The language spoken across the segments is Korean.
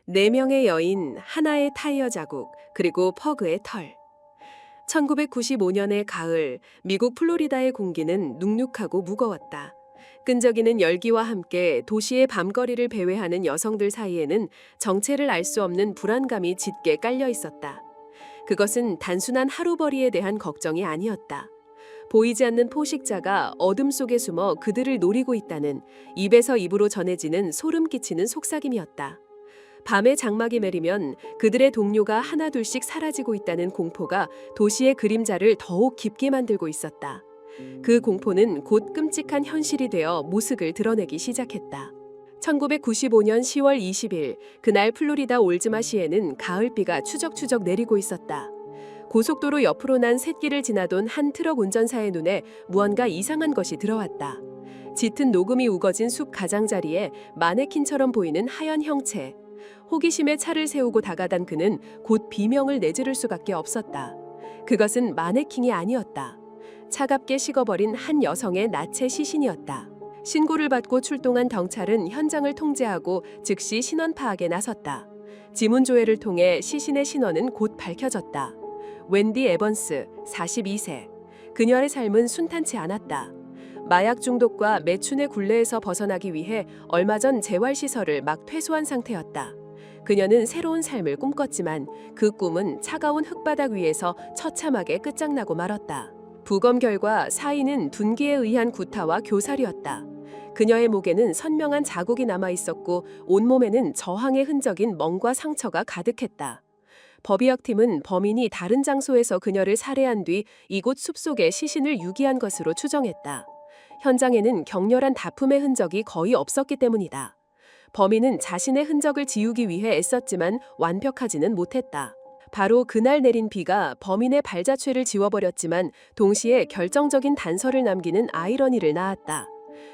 4명의 여인, 하나의 타이어 자국, 그리고 퍼그의 털. 1995년의 가을, 미국 플로리다의 공기는 눅눅하고 무거웠다. 끈적이는 열기와 함께 도시의 밤거리를 배회하는 여성들 사이에는 정체를 알 수 없는 불안감이 짙게 깔려 있었다. 그것은 단순한 하루벌이에 대한 걱정이 아니었다. 보이지 않는 포식자가 어둠 속에 숨어 그들을 노리고 있다는 입에서 입으로 전해지는 소름 끼치는 속삭임이었다. 밤에 장막이 내리면 그들의 동료가 하나둘씩 사라지고 있다는 공포가 도시의 그림자를 더욱 깊게 만들고 있었다. 그 공포는 곧 끔찍한 현실이 되어 모습을 드러내기 시작했다. 1995년 10월 20일, 그날 플로리다 올즈마시에는 가을비가 추적추적 내리고 있었다. 고속도로 옆으로 난 샛길을 지나던 한 트럭 운전사의 눈에 무언가 이상한 것이 들어왔다. 짙은 녹음이 우거진 숲 가장자리에 마네킹처럼 보이는 하얀 형체. 호기심에 차를 세우고 다가간 그는 곧 비명을 내지를 수밖에 없었다. 그것은 마네킹이 아니었다. 차갑게 식어버린 한 여성의 나체 시신이었다. 신고를 받고 출동한 경찰은 현장을 통제하고 즉시 신원 파악에 나섰다. 지문 조회를 통해 시신의 신원은 곧 밝혀졌다. 웬디 에번스, 42세. 그녀의 삶은 순탄치 않았다. 마약 중독과 매춘의 굴레에서 벗어나기 위해 얼마 전 재활시설을 막 퇴소한 상태였다. 그녀는 새로운 삶을 꿈꿨지만 그 꿈은 차가운 흙바닥 위에서 처참하게 끝장나고 말았다. 부검 결과 사인은 둔기에 의한 구타와 교살이었다. 그녀의 목에는 선명한 자국이 남아 있었고 온몸에는 저항의 흔적인 멍과 상처가 가득했다. 법의학팀은 범인이 다른 장소에서 그녀를 살해한 뒤 이곳 숲속에 시신을 유기한 것으로 추정했다. 현장에는 격렬한 다툼의 흔적이 거의 없었기 때문이다. 범인은 자신의 흔적을 지우기 위해 애썼지만 완벽하지는 못했다. 바로 그날 내린 비가 범인의 발자취를 지워버렸지만 동시에 결정적인 단서를 남기는 아이러니를 낳았다.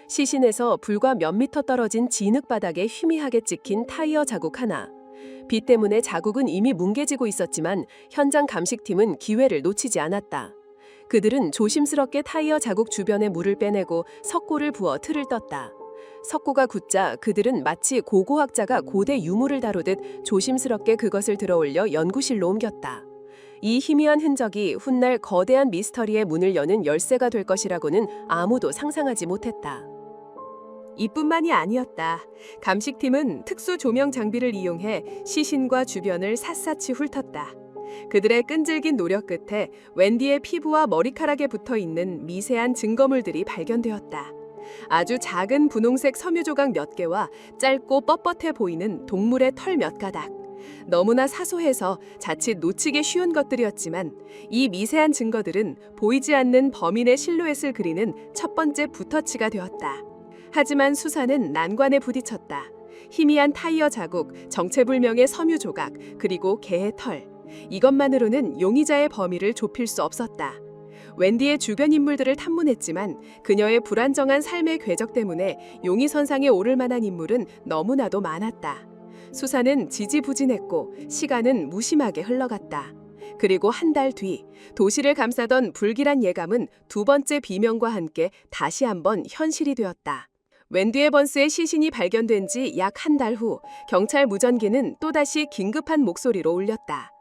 시신에서 불과 몇 미터 떨어진 진흙바닥에 희미하게 찍힌 타이어 자국 하나. 비 때문에 자국은 이미 뭉개지고 있었지만 현장 감식팀은 기회를 놓치지 않았다. 그들은 조심스럽게 타이어 자국 주변의 물을 빼내고 석고를 부어 틀을 떴다. 석고가 굳자 그들은 마치 고고학자가 고대 유물을 다루듯 조심스럽게 그것을 들어올려 연구실로 옮겼다. 이 희미한 흔적이 훗날 거대한 미스터리의 문을 여는 열쇠가 될 것이라고는 아무도 상상하지 못했다. 이뿐만이 아니었다. 감식팀은 특수 조명 장비를 이용해 시신과 주변을 샅샅이 훑었다. 그들의 끈질긴 노력 끝에 웬디의 피부와 머리카락에 붙어있는 미세한 증거물들이 발견되었다. 아주 작은 분홍색 섬유 조각 몇 개와 짧고 뻣뻣해 보이는 동물의 털 몇 가닥. 너무나 사소해서 자칫 놓치기 쉬운 것들이었지만 이 미세한 증거들은 보이지 않는 범인의 실루엣을 그리는 첫 번째 붓터치가 되었다. 하지만 수사는 난관에 부딪혔다. 희미한 타이어 자국, 정체불명의 섬유 조각, 그리고 개의 털. 이것만으로는 용의자의 범위를 좁힐 수 없었다. 웬디의 주변 인물들을 탐문했지만 그녀의 불안정한 삶의 궤적 때문에 용의선상에 오를 만한 인물은 너무나도 많았다. 수사는 지지부진했고 시간은 무심하게 흘러갔다. 그리고 한 달 뒤 도시를 감싸던 불길한 예감은 두 번째 비명과 함께 다시 한번 현실이 되었다. 웬디 에번스의 시신이 발견된 지 약 한 달 후 경찰 무전기는 또다시 긴급한 목소리로 울렸다.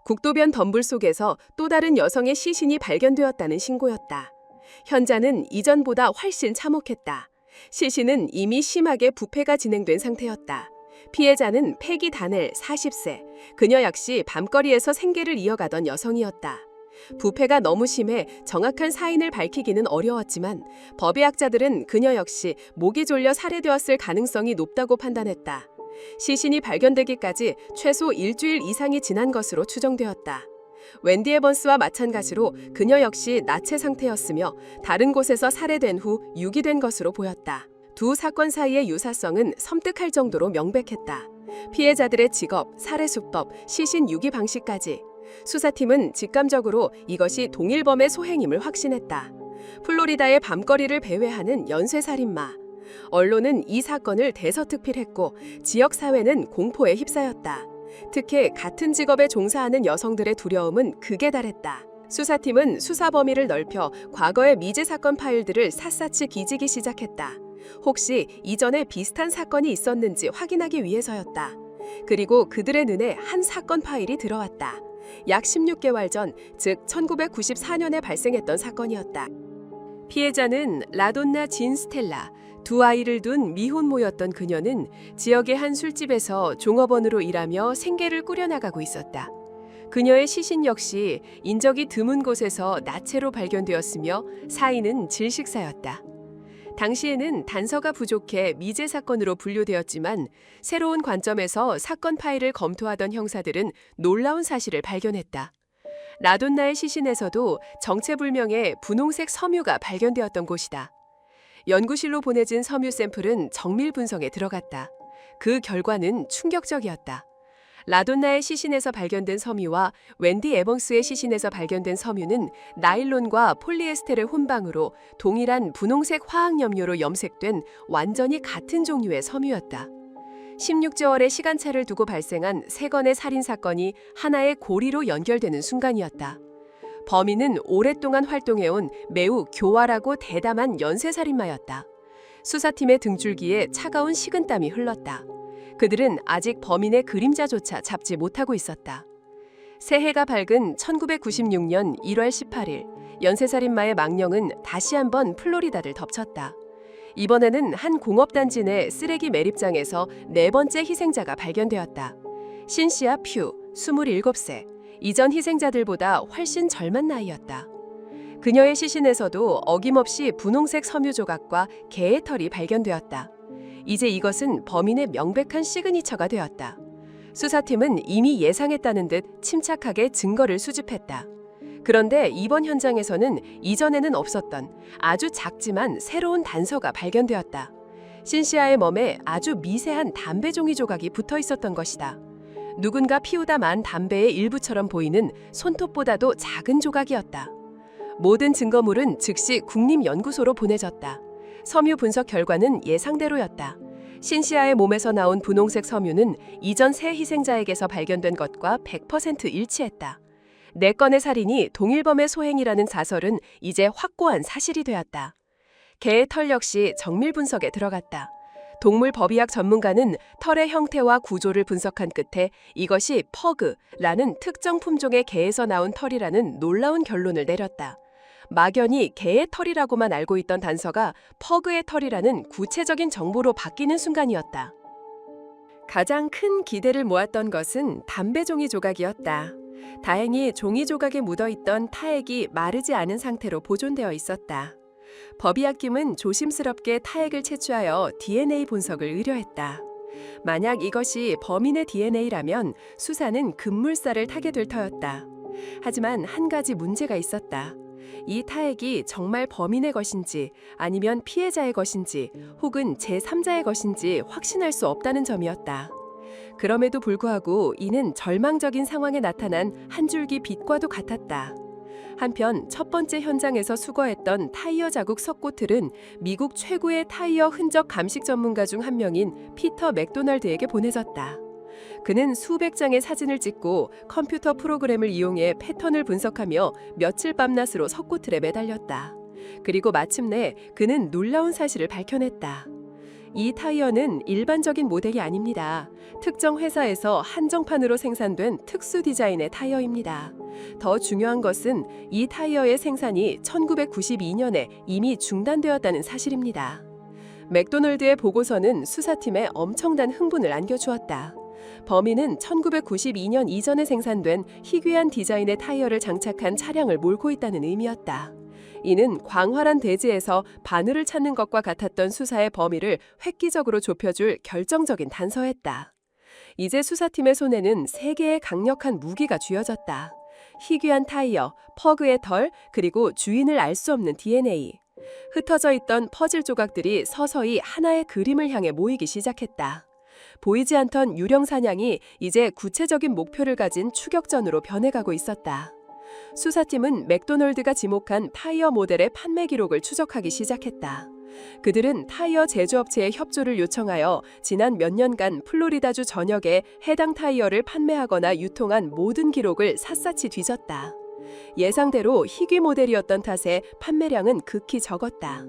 국도변 덤불 속에서 또 다른 여성의 시신이 발견되었다는 신고였다. 현장은 이전보다 훨씬 참혹했다. 시신은 이미 심하게 부패가 진행된 상태였다. 피해자는 패기 다넬 40세. 그녀 역시 밤거리에서 생계를 이어가던 여성이었다. 부패가 너무 심해 정확한 사인을 밝히기는 어려웠지만 법의학자들은 그녀 역시 목이 졸려 살해되었을 가능성이 높다고 판단했다. 시신이 발견되기까지 최소 일주일 이상이 지난 것으로 추정되었다. 웬디 에번스와 마찬가지로 그녀 역시 나체 상태였으며 다른 곳에서 살해된 후 유기된 것으로 보였다. 두 사건 사이의 유사성은 섬뜩할 정도로 명백했다. 피해자들의 직업, 살해 수법, 시신 유기 방식까지. 수사팀은 직감적으로 이것이 동일범의 소행임을 확신했다. 플로리다의 밤거리를 배회하는 연쇄살인마. 언론은 이 사건을 대서특필했고 지역사회는 공포에 휩싸였다. 특히 같은 직업에 종사하는 여성들의 두려움은 극에 달했다. 수사팀은 수사 범위를 넓혀 과거의 미제 사건 파일들을 샅샅이 뒤지기 시작했다. 혹시 이전에 비슷한 사건이 있었는지 확인하기 위해서였다. 그리고 그들의 눈에 한 사건 파일이 들어왔다. 약 16개월 전, 즉 1994년에 발생했던 사건이었다. 피해자는 라돈나 진 스텔라, 두 아이를 둔 미혼모였던 그녀는 지역의 한 술집에서 종업원으로 일하며 생계를 꾸려나가고 있었다. 그녀의 시신 역시 인적이 드문 곳에서 나체로 발견되었으며 사인은 질식사였다. 당시에는 단서가 부족해 미제 사건으로 분류되었지만 새로운 관점에서 사건 파일을 검토하던 형사들은 놀라운 사실을 발견했다. 라돈나의 시신에서도 정체불명의 분홍색 섬유가 발견되었던 곳이다. 연구실로 보내진 섬유 샘플은 정밀 분석에 들어갔다. 그 결과는 충격적이었다. 라돈나의 시신에서 발견된 섬유와 웬디 에벙스의 시신에서 발견된 섬유는 나일론과 폴리에스테르 혼방으로 동일한 분홍색 화학염료로 염색된 완전히 같은 종류의 섬유였다. 16개월의 시간차를 두고 발생한 세 건의 살인 사건이 하나의 고리로 연결되는 순간이었다. 범인은 오랫동안 활동해온 매우 교활하고 대담한 연쇄살인마였다. 수사팀의 등줄기에 차가운 식은땀이 흘렀다. 그들은 아직 범인의 그림자조차 잡지 못하고 있었다. 새해가 밝은 1996년 1월 18일, 연쇄살인마의 망령은 다시 한번 플로리다를 덮쳤다. 이번에는 한 공업단지 내 쓰레기 매립장에서 네 번째 희생자가 발견되었다. 신시아 퓨, 27세, 이전 희생자들보다 훨씬 젊은 나이였다. 그녀의 시신에서도 어김없이 분홍색 섬유 조각과 개의 털이 발견되었다. 이제 이것은 범인의 명백한 시그니처가 되었다. 수사팀은 이미 예상했다는 듯 침착하게 증거를 수집했다. 그런데 이번 현장에서는 이전에는 없었던 아주 작지만 새로운 단서가 발견되었다. 신시아의 몸에 아주 미세한 담배 종이 조각이 붙어 있었던 것이다. 누군가 피우다 만 담배의 일부처럼 보이는 손톱보다도 작은 조각이었다. 모든 증거물은 즉시 국립연구소로 보내졌다. 섬유 분석 결과는 예상대로였다. 신시아의 몸에서 나온 분홍색 섬유는 이전 세 희생자에게서 발견된 것과 100% 일치했다. 네 건의 살인이 동일범의 소행이라는 자설은 이제 확고한 사실이 되었다. 개의 털 역시 정밀 분석에 들어갔다. 동물 법의학 전문가는 털의 형태와 구조를 분석한 끝에 이것이 퍼그라는 특정 품종의 개에서 나온 털이라는 놀라운 결론을 내렸다. 막연히 개의 털이라고만 알고 있던 단서가 퍼그의 털이라는 구체적인 정보로 바뀌는 순간이었다. 가장 큰 기대를 모았던 것은 담배 종이 조각이었다. 다행히 종이 조각에 묻어있던 타액이 마르지 않은 상태로 보존되어 있었다. 법의학팀은 조심스럽게 타액을 채취하여 DNA 분석을 의뢰했다. 만약 이것이 범인의 DNA라면 수사는 급물살을 타게 될 터였다. 하지만 한 가지 문제가 있었다. 이 타액이 정말 범인의 것인지 아니면 피해자의 것인지 혹은 제3자의 것인지 확신할 수 없다는 점이었다. 그럼에도 불구하고 이는 절망적인 상황에 나타난 한 줄기 빛과도 같았다. 한편 첫 번째 현장에서 수거했던 타이어 자국 석고틀은 미국 최고의 타이어 흔적 감식 전문가 중 한 명인 피터 맥도날드에게 보내졌다. 그는 수백 장의 사진을 찍고 컴퓨터 프로그램을 이용해 패턴을 분석하며 며칠 밤낮으로 석고틀에 매달렸다. 그리고 마침내 그는 놀라운 사실을 밝혀냈다. 이 타이어는 일반적인 모델이 아닙니다. 특정 회사에서 한정판으로 생산된 특수 디자인의 타이어입니다. 더 중요한 것은 이 타이어의 생산이 1992년에 이미 중단되었다는 사실입니다. 맥도널드의 보고서는 수사팀에 엄청난 흥분을 안겨주었다. 범인은 1992년 이전에 생산된 희귀한 디자인의 타이어를 장착한 차량을 몰고 있다는 의미였다. 이는 광활한 대지에서 바늘을 찾는 것과 같았던 수사의 범위를 획기적으로 좁혀줄 결정적인 단서였다. 이제 수사팀의 손에는 세 개의 강력한 무기가 쥐어졌다. 희귀한 타이어, 퍼그의 털, 그리고 주인을 알 수 없는 DNA. 흩어져 있던 퍼즐 조각들이 서서히 하나의 그림을 향해 모이기 시작했다. 보이지 않던 유령 사냥이 이제 구체적인 목표를 가진 추격전으로 변해가고 있었다. 수사팀은 맥도널드가 지목한 타이어 모델의 판매 기록을 추적하기 시작했다. 그들은 타이어 제조업체에 협조를 요청하여 지난 몇 년간 플로리다주 전역에 해당 타이어를 판매하거나 유통한 모든 기록을 샅샅이 뒤졌다. 예상대로 희귀 모델이었던 탓에 판매량은 극히 적었다.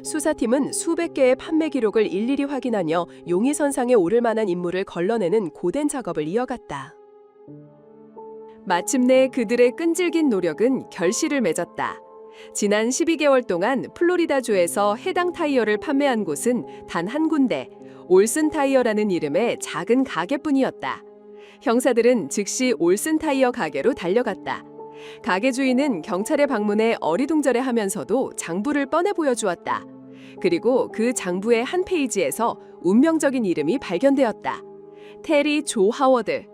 수사팀은 수백 개의 판매 기록을 일일이 확인하며 용의선상에 오를 만한 인물을 걸러내는 고된 작업을 이어갔다. 마침내 그들의 끈질긴 노력은 결실을 맺었다. 지난 12개월 동안 플로리다주에서 해당 타이어를 판매한 곳은 단 한 군데, 올슨 타이어라는 이름의 작은 가게뿐이었다. 형사들은 즉시 올슨 타이어 가게로 달려갔다. 가게 주인은 경찰의 방문에 어리둥절해하면서도 장부를 뻔해 보여주었다. 그리고 그 장부의 한 페이지에서 운명적인 이름이 발견되었다. 테리 조 하워드.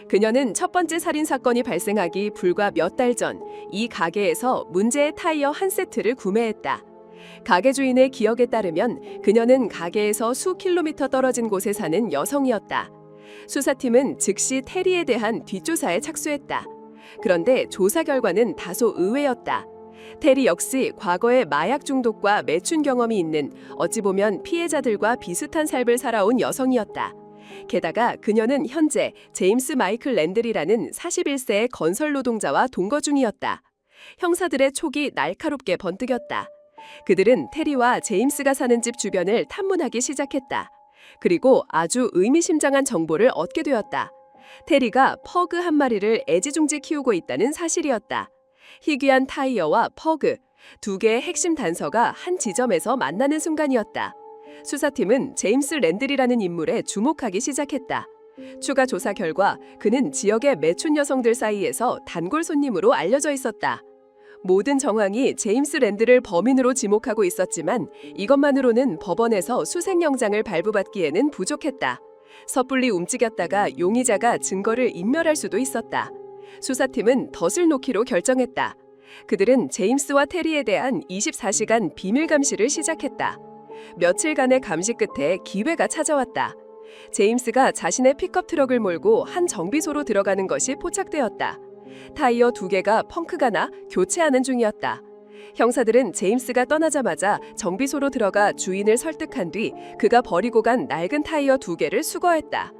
그녀는 첫 번째 살인 사건이 발생하기 불과 몇 달 전 이 가게에서 문제의 타이어 한 세트를 구매했다. 가게 주인의 기억에 따르면 그녀는 가게에서 수 킬로미터 떨어진 곳에 사는 여성이었다. 수사팀은 즉시 테리에 대한 뒷조사에 착수했다. 그런데 조사 결과는 다소 의외였다. 테리 역시 과거에 마약 중독과 매춘 경험이 있는 어찌 보면 피해자들과 비슷한 삶을 살아온 여성이었다. 게다가 그녀는 현재 제임스 마이클 랜들이라는 41세의 건설 노동자와 동거 중이었다. 형사들의 촉이 날카롭게 번뜩였다. 그들은 테리와 제임스가 사는 집 주변을 탐문하기 시작했다. 그리고 아주 의미심장한 정보를 얻게 되었다. 테리가 퍼그 한 마리를 애지중지 키우고 있다는 사실이었다. 희귀한 타이어와 퍼그, 두 개의 핵심 단서가 한 지점에서 만나는 순간이었다. 수사팀은 제임스 랜들이라는 인물에 주목하기 시작했다. 추가 조사 결과 그는 지역의 매춘 여성들 사이에서 단골 손님으로 알려져 있었다. 모든 정황이 제임스 랜들을 범인으로 지목하고 있었지만 이것만으로는 법원에서 수색영장을 발부받기에는 부족했다. 섣불리 움직였다가 용의자가 증거를 인멸할 수도 있었다. 수사팀은 덫을 놓기로 결정했다. 그들은 제임스와 테리에 대한 24시간 비밀 감시를 시작했다. 며칠간의 감시 끝에 기회가 찾아왔다. 제임스가 자신의 픽업 트럭을 몰고 한 정비소로 들어가는 것이 포착되었다. 타이어 2개가 펑크가 나 교체하는 중이었다. 형사들은 제임스가 떠나자마자 정비소로 들어가 주인을 설득한 뒤 그가 버리고 간 낡은 타이어 2개를 수거했다.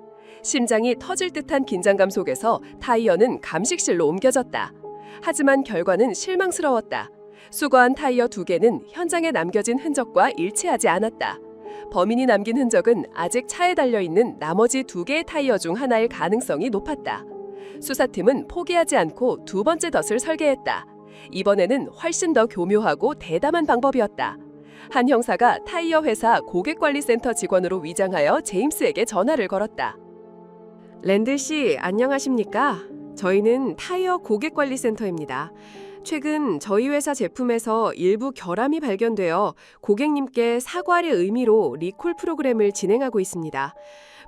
심장이 터질 듯한 긴장감 속에서 타이어는 감식실로 옮겨졌다. 하지만 결과는 실망스러웠다. 수거한 타이어 2개는 현장에 남겨진 흔적과 일치하지 않았다. 범인이 남긴 흔적은 아직 차에 달려있는 나머지 2개의 타이어 중 하나일 가능성이 높았다. 수사팀은 포기하지 않고 두 번째 덫을 설계했다. 이번에는 훨씬 더 교묘하고 대담한 방법이었다. 한 형사가 타이어 회사 고객관리센터 직원으로 위장하여 제임스에게 전화를 걸었다. 랜들 씨, 안녕하십니까? 저희는 타이어 고객관리센터입니다. 최근 저희 회사 제품에서 일부 결함이 발견되어 고객님께 사과의 의미로 리콜 프로그램을 진행하고 있습니다.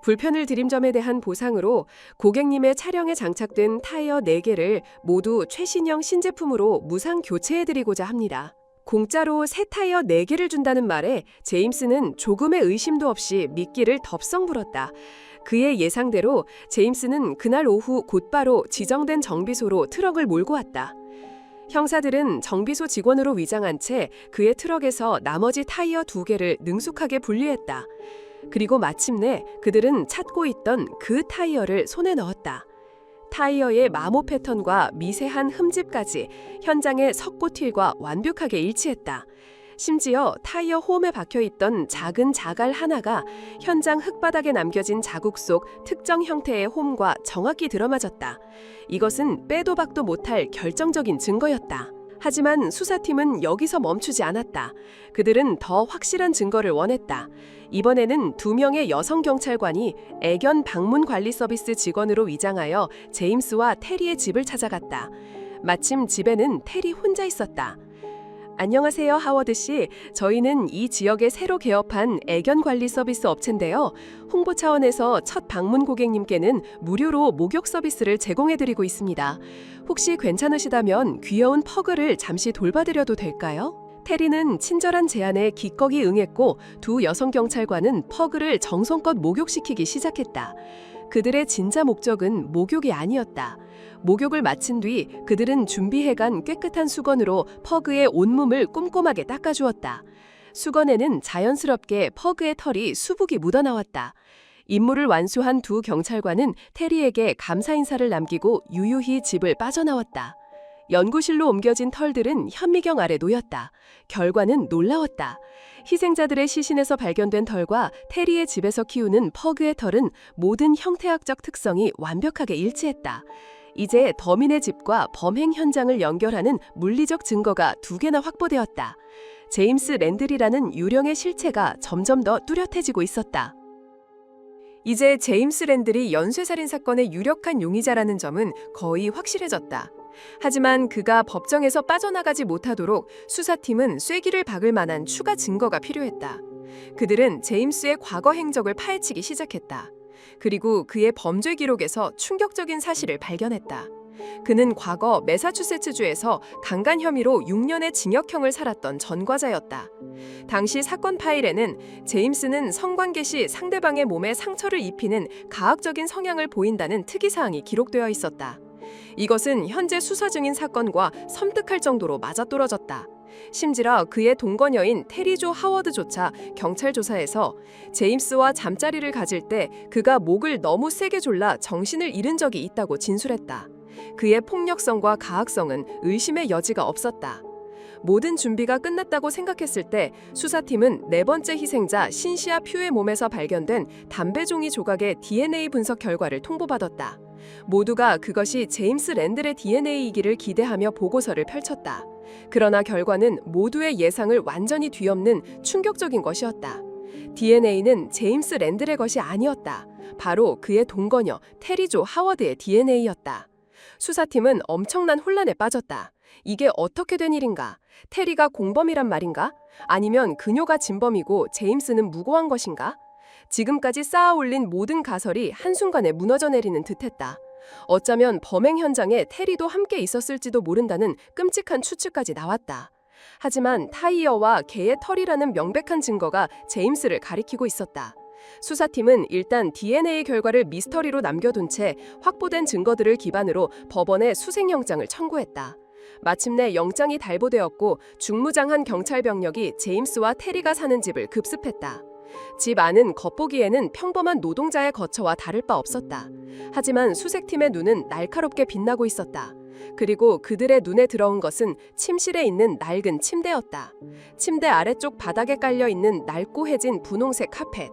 불편을 드린 점에 대한 보상으로 고객님의 차량에 장착된 타이어 4개를 모두 최신형 신제품으로 무상 교체해드리고자 합니다. 공짜로 새 타이어 4개를 준다는 말에 제임스는 조금의 의심도 없이 미끼를 덥석 물었다. 그의 예상대로 제임스는 그날 오후 곧바로 지정된 정비소로 트럭을 몰고 왔다. 형사들은 정비소 직원으로 위장한 채 그의 트럭에서 나머지 타이어 2개를 능숙하게 분리했다. 그리고 마침내 그들은 찾고 있던 그 타이어를 손에 넣었다. 타이어의 마모 패턴과 미세한 흠집까지 현장의 석고틸과 완벽하게 일치했다. 심지어 타이어 홈에 박혀있던 작은 자갈 하나가 현장 흙바닥에 남겨진 자국 속 특정 형태의 홈과 정확히 들어맞았다. 이것은 빼도 박도 못할 결정적인 증거였다. 하지만 수사팀은 여기서 멈추지 않았다. 그들은 더 확실한 증거를 원했다. 이번에는 2명의 여성 경찰관이 애견 방문 관리 서비스 직원으로 위장하여 제임스와 테리의 집을 찾아갔다. 마침 집에는 테리 혼자 있었다. 안녕하세요, 하워드 씨. 저희는 이 지역에 새로 개업한 애견 관리 서비스 업체인데요. 홍보 차원에서 첫 방문 고객님께는 무료로 목욕 서비스를 제공해드리고 있습니다. 혹시 괜찮으시다면 귀여운 퍼그를 잠시 돌봐드려도 될까요? 테리는 친절한 제안에 기꺼이 응했고 두 여성 경찰관은 퍼그를 정성껏 목욕시키기 시작했다. 그들의 진짜 목적은 목욕이 아니었다. 목욕을 마친 뒤 그들은 준비해간 깨끗한 수건으로 퍼그의 온몸을 꼼꼼하게 닦아주었다. 수건에는 자연스럽게 퍼그의 털이 수북이 묻어나왔다. 임무를 완수한 두 경찰관은 테리에게 감사 인사를 남기고 유유히 집을 빠져나왔다. 연구실로 옮겨진 털들은 현미경 아래 놓였다. 결과는 놀라웠다. 희생자들의 시신에서 발견된 털과 테리의 집에서 키우는 퍼그의 털은 모든 형태학적 특성이 완벽하게 일치했다. 이제 더민의 집과 범행 현장을 연결하는 물리적 증거가 2개나 확보되었다. 제임스 랜들이라는 유령의 실체가 점점 더 뚜렷해지고 있었다. 이제 제임스 랜들이 연쇄살인 사건의 유력한 용의자라는 점은 거의 확실해졌다. 하지만 그가 법정에서 빠져나가지 못하도록 수사팀은 쐐기를 박을 만한 추가 증거가 필요했다. 그들은 제임스의 과거 행적을 파헤치기 시작했다. 그리고 그의 범죄 기록에서 충격적인 사실을 발견했다. 그는 과거 매사추세츠주에서 강간 혐의로 6년의 징역형을 살았던 전과자였다. 당시 사건 파일에는 제임스는 성관계 시 상대방의 몸에 상처를 입히는 가학적인 성향을 보인다는 특이사항이 기록되어 있었다. 이것은 현재 수사 중인 사건과 섬뜩할 정도로 맞아떨어졌다. 심지어 그의 동거녀인 테리조 하워드조차 경찰 조사에서 제임스와 잠자리를 가질 때 그가 목을 너무 세게 졸라 정신을 잃은 적이 있다고 진술했다. 그의 폭력성과 가학성은 의심의 여지가 없었다. 모든 준비가 끝났다고 생각했을 때 수사팀은 4번째 희생자 신시아 퓨의 몸에서 발견된 담배 종이 조각의 DNA 분석 결과를 통보받았다. 모두가 그것이 제임스 랜들의 DNA이기를 기대하며 보고서를 펼쳤다. 그러나 결과는 모두의 예상을 완전히 뒤엎는 충격적인 것이었다. DNA는 제임스 랜들의 것이 아니었다. 바로 그의 동거녀 테리조 하워드의 DNA였다. 수사팀은 엄청난 혼란에 빠졌다. 이게 어떻게 된 일인가? 테리가 공범이란 말인가? 아니면 그녀가 진범이고 제임스는 무고한 것인가? 지금까지 쌓아올린 모든 가설이 한순간에 무너져 내리는 듯했다. 어쩌면 범행 현장에 테리도 함께 있었을지도 모른다는 끔찍한 추측까지 나왔다. 하지만 타이어와 개의 털이라는 명백한 증거가 제임스를 가리키고 있었다. 수사팀은 일단 DNA 결과를 미스터리로 남겨둔 채 확보된 증거들을 기반으로 법원에 수색영장을 청구했다. 마침내 영장이 달보되었고 중무장한 경찰 병력이 제임스와 테리가 사는 집을 급습했다. 집 안은 겉보기에는 평범한 노동자의 거처와 다를 바 없었다. 하지만 수색팀의 눈은 날카롭게 빛나고 있었다. 그리고 그들의 눈에 들어온 것은 침실에 있는 낡은 침대였다. 침대 아래쪽 바닥에 깔려있는 낡고 해진 분홍색 카펫.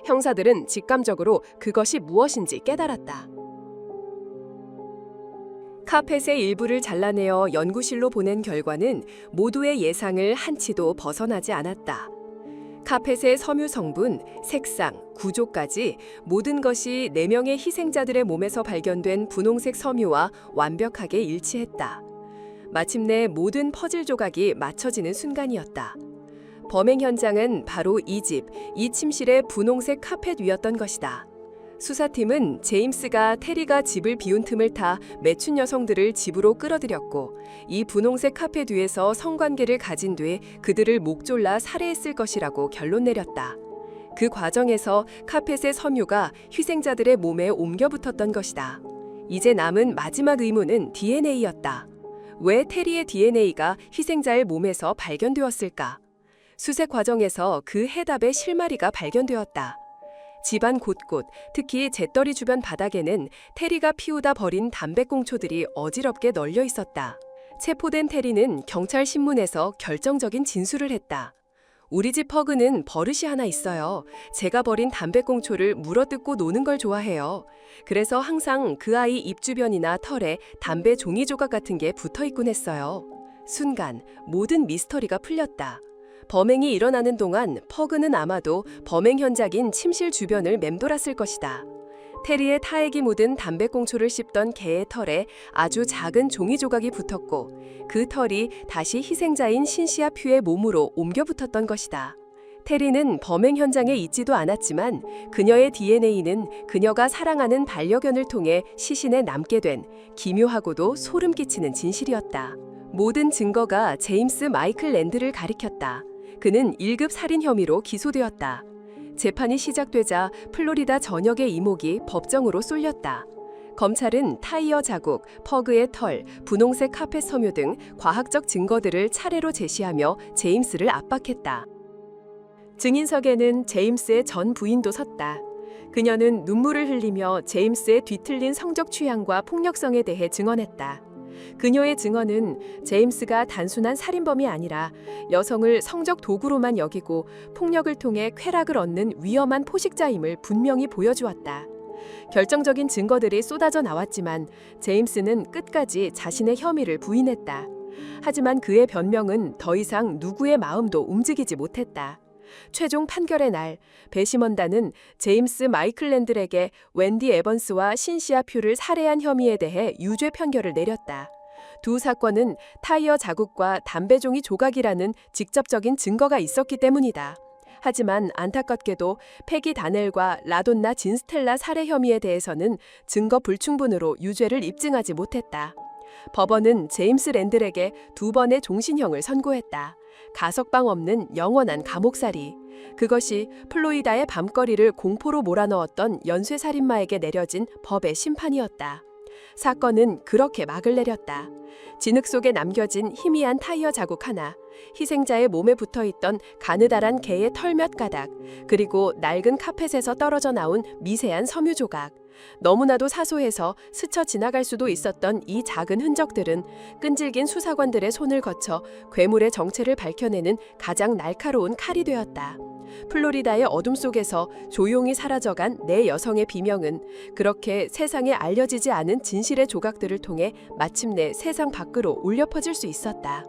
형사들은 직감적으로 그것이 무엇인지 깨달았다. 카펫의 일부를 잘라내어 연구실로 보낸 결과는 모두의 예상을 한치도 벗어나지 않았다. 카펫의 섬유 성분, 색상, 구조까지 모든 것이 4명의 희생자들의 몸에서 발견된 분홍색 섬유와 완벽하게 일치했다. 마침내 모든 퍼즐 조각이 맞춰지는 순간이었다. 범행 현장은 바로 이 집, 이 침실의 분홍색 카펫 위였던 것이다. 수사팀은 제임스가 테리가 집을 비운 틈을 타 매춘 여성들을 집으로 끌어들였고 이 분홍색 카펫 위에서 성관계를 가진 뒤 그들을 목졸라 살해했을 것이라고 결론 내렸다. 그 과정에서 카펫의 섬유가 희생자들의 몸에 옮겨 붙었던 것이다. 이제 남은 마지막 의문은 DNA였다. 왜 테리의 DNA가 희생자의 몸에서 발견되었을까? 수색 과정에서 그 해답의 실마리가 발견되었다. 집안 곳곳, 특히 잿더리 주변 바닥에는 테리가 피우다 버린 담배꽁초들이 어지럽게 널려 있었다. 체포된 테리는 경찰 신문에서 결정적인 진술을 했다. 우리 집 퍼그는 버릇이 하나 있어요. 제가 버린 담배꽁초를 물어뜯고 노는 걸 좋아해요. 그래서 항상 그 아이 입 주변이나 털에 담배 종이 조각 같은 게 붙어 있곤 했어요. 순간 모든 미스터리가 풀렸다. 범행이 일어나는 동안 퍼그는 아마도 범행 현장인 침실 주변을 맴돌았을 것이다. 테리의 타액이 묻은 담배꽁초를 씹던 개의 털에 아주 작은 종이 조각이 붙었고 그 털이 다시 희생자인 신시아 퓨의 몸으로 옮겨 붙었던 것이다. 테리는 범행 현장에 있지도 않았지만 그녀의 DNA는 그녀가 사랑하는 반려견을 통해 시신에 남게 된 기묘하고도 소름 끼치는 진실이었다. 모든 증거가 제임스 마이클 랜드를 가리켰다. 그는 1급 살인 혐의로 기소되었다. 재판이 시작되자 플로리다 전역의 이목이 법정으로 쏠렸다. 검찰은 타이어 자국, 퍼그의 털, 분홍색 카펫 섬유 등 과학적 증거들을 차례로 제시하며 제임스를 압박했다. 증인석에는 제임스의 전 부인도 섰다. 그녀는 눈물을 흘리며 제임스의 뒤틀린 성적 취향과 폭력성에 대해 증언했다. 그녀의 증언은 제임스가 단순한 살인범이 아니라 여성을 성적 도구로만 여기고 폭력을 통해 쾌락을 얻는 위험한 포식자임을 분명히 보여주었다. 결정적인 증거들이 쏟아져 나왔지만 제임스는 끝까지 자신의 혐의를 부인했다. 하지만 그의 변명은 더 이상 누구의 마음도 움직이지 못했다. 최종 판결의 날, 배심원단은 제임스 마이클 랜들에게 웬디 에번스와 신시아 퓨를 살해한 혐의에 대해 유죄 판결을 내렸다. 두 사건은 타이어 자국과 담배 종이 조각이라는 직접적인 증거가 있었기 때문이다. 하지만 안타깝게도 패기 다넬과 라돈나 진스텔라 살해 혐의에 대해서는 증거 불충분으로 유죄를 입증하지 못했다. 법원은 제임스 랜들에게 2번의 종신형을 선고했다. 가석방 없는 영원한 감옥살이. 그것이 플로리다의 밤거리를 공포로 몰아넣었던 연쇄살인마에게 내려진 법의 심판이었다. 사건은 그렇게 막을 내렸다. 진흙 속에 남겨진 희미한 타이어 자국 하나, 희생자의 몸에 붙어있던 가느다란 개의 털 몇 가닥, 그리고 낡은 카펫에서 떨어져 나온 미세한 섬유 조각. 너무나도 사소해서 스쳐 지나갈 수도 있었던 이 작은 흔적들은 끈질긴 수사관들의 손을 거쳐 괴물의 정체를 밝혀내는 가장 날카로운 칼이 되었다. 플로리다의 어둠 속에서 조용히 사라져간 네 여성의 비명은 그렇게 세상에 알려지지 않은 진실의 조각들을 통해 마침내 세상 밖으로 울려 퍼질 수 있었다.